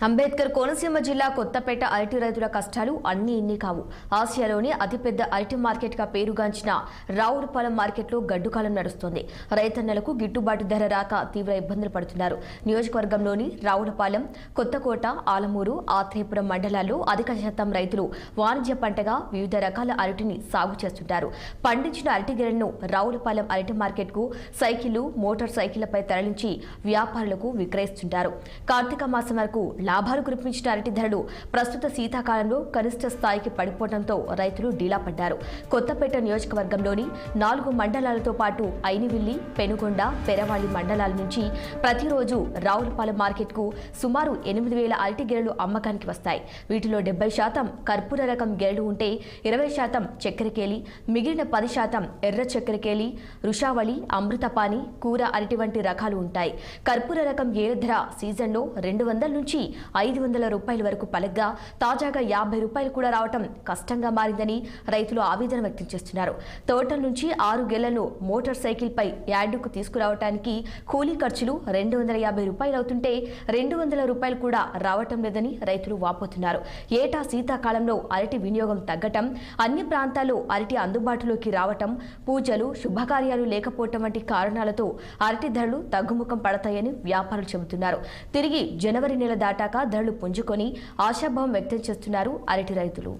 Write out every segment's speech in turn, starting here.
అంబేద్కర్ కోనసీమ జిల్లా కొత్తపేట అరటి రైతుల కష్టాలు అన్ని ఇన్ని కావు. ఆసియాలోని అతిపెద్ద అరటి మార్కెట్గా పేరుగాంచిన రావులపాలెం మార్కెట్లో గడ్డుకాలం నడుస్తోంది. రైతన్నలకు గిట్టుబాటు ధర రాక తీవ్ర ఇబ్బందులు పడుతున్నారు. నియోజకవర్గంలోని రావులపాలెం, కొత్తకోట, ఆలమూరు, ఆత్రేయపురం మండలాల్లో అధిక శాతం రైతులు వాణిజ్య పంటగా వివిధ రకాల అరటిని సాగు చేస్తుంటారు. పండించిన అరటి గెలను రావులపాలెం అరటి మార్కెట్కు సైకిళ్లు, మోటార్ సైకిళ్లపై తరలించి వ్యాపారులకు విక్రయిస్తుంటారు. కార్తీక మాసం వరకు లాభాలు కురిపించిన అరటి ధరలు ప్రస్తుత శీతాకాలంలో కనిష్ట స్థాయికి పడిపోవడంతో రైతులు డీలా పడ్డారు. కొత్తపేట నియోజకవర్గంలోని 4 మండలాలతో పాటు ఐనివిల్లి, పెనుగొండ, పెరవాళి మండలాల నుంచి ప్రతిరోజు రావులపాలెం మార్కెట్కు సుమారు 8,000 అరటి గెలలు అమ్మకానికి వస్తాయి. వీటిలో 70% కర్పూర రకం గెలలు ఉంటే 20% చక్కెరకేలి, మిగిలిన 10% ఎర్ర చక్కెరకేలి, రుషావళి, అమృతపాని, కూర అరటి వంటి రకాలు ఉంటాయి. కర్పూర రకం గేదె ధర సీజన్లో 200 నుంచి 500 రూపాయల వరకు పలగ్గా తాజాగా 50 రూపాయలు కూడా రావటం కష్టంగా మారిందని రైతులు ఆవేదన వ్యక్తం చేస్తున్నారు. తోటల నుంచి 6 గెలను మోటార్ సైకిల్పై యార్డుకు తీసుకురావడానికి కూలీ ఖర్చులు 250 రూపాయలు అవుతుంటే 200 రూపాయలు కూడా రావటం లేదని రైతులు వాపోతున్నారు. ఏటా శీతాకాలంలో అరటి వినియోగం తగ్గటం, అన్ని ప్రాంతాల్లో అరటి అందుబాటులోకి రావటం, పూజలు, శుభకార్యాలు లేకపోవటం వంటి కారణాలతో అరటి ధరలు తగ్గుముఖం పడతాయని వ్యాపారులు చెబుతున్నారు. తిరిగి జనవరి నెల దాటాక ధరలు పుంజుకొని ఆశాభావం వ్యక్తం చేస్తున్నారు అరటి రైతులు.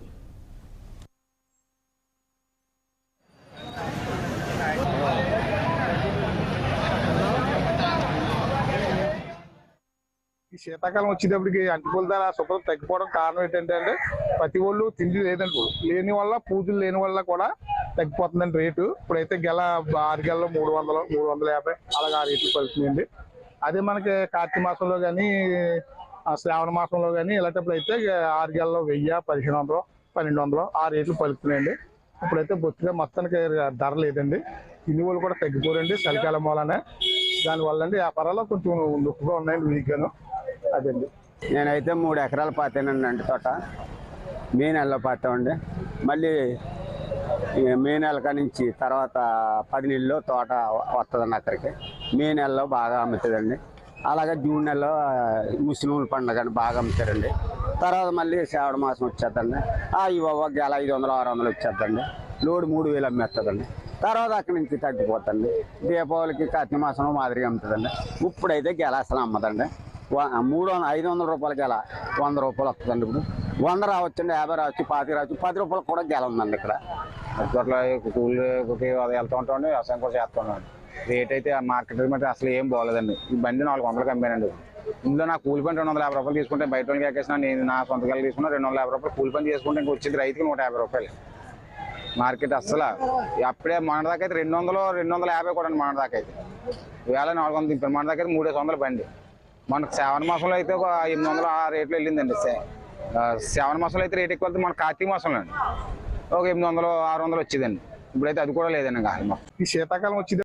ఈ శీతాకాలం వచ్చేటప్పటికి అరటిపూల ధర శుభ్రం తగ్గిపోవడం కారణం ఏంటంటే ప్రతి ఒళ్ళు తిండి లేదండి, లేని వల్ల పూజలు లేని వల్ల కూడా తగ్గిపోతుందండి రేటు. ఇప్పుడైతే 6 గెలలో 300, 350 అలాగే ఆ రేట్లు పలుకుతుందండి. అదే మనకి కార్తీక మాసంలో కానీ శ్రావణ మాసంలో కానీ ఇలాంటప్పుడు అయితే 6 గెలలో 1000, 1500, 1200 ఆ రేట్లు పలుకుతున్నాయండి. ఇప్పుడైతే బొత్తిగా మొత్తానికి ధర లేదండి. ఇనువులు కూడా తగ్గిపోరండి చలికాలం వల్లనే. దానివల్ల అండి వ్యాపారాలు కొంచెం నొప్పిగా ఉన్నాయండి, వీక్గాను. అదండి. నేనైతే 3 ఎకరాలు పాతానండి అంటి తోట. మే నెలలో పాతామండి. మళ్ళీ మే నెల నుంచి తర్వాత 10 నెలల్లో తోట వస్తుందండి అక్కడికి. మే నెలలో బాగా అమ్ముతుందండి. అలాగే జూన్ నెలలో ముస్లింల పండుగ బాగా అమ్ముతారండి. తర్వాత మళ్ళీ శ్రావణ మాసం వచ్చేద్దండి. ఇవ్వ గెల 500, 600 వచ్చేద్దండి. లోడు 3000 అమ్మేస్తుందండి. తర్వాత అక్కడి నుంచి తగ్గిపోతుంది. దీపావళికి కార్తీక మాసంలో మాదిరిగా అమ్ముతుందండి. ఇప్పుడైతే గెల అసలు అమ్మదండి. 500 రూపాయల గెల 100 రూపాయలు వస్తుందండి. ఇప్పుడు 100 రావచ్చండి, 50 రావచ్చు, 40 రావచ్చు, 10 రూపాయలకు కూడా గెల ఉందండి ఇక్కడ. అట్లా కూలికి వెళ్తూ ఉంటామండి, వ్యవసాయం కూడా చేస్తున్నాండి. రేట్ అయితే మార్కెట్ రేట్ అసలు ఏం బాగోలేదండి. ఈ బండి 400కి అమ్మానండి. ఇందులో నా కూలి పని 250 రూపాయలు తీసుకుంటే బయట వాళ్ళకి ఎక్కేసిన నేను నా సొంత గెల తీసుకున్నా 250 రూపాయలు కూలి పని చేసుకుంటే ఇంక వచ్చేది రైతుకి 150 రూపాయలు. మార్కెట్ అసలు అప్పుడే మన దాకా అయితే 200, 250 కూడా మన దాకా అయితే. వేళ 400 దింపాను. మన దాకా అయితే 300 బండి. మనకు శ్రావణ మాసంలో అయితే 800 ఆ రేట్లో వెళ్ళిందండి. శ్రావణ మాసంలో అయితే రేట్ ఎక్కువ వెళ్తే మన కార్తీక మాసంలో అండి ఒక 800, 600 వచ్చేదండి. ఇప్పుడైతే అది కూడా లేదండి. ఈ శీతాకాలం వచ్చేది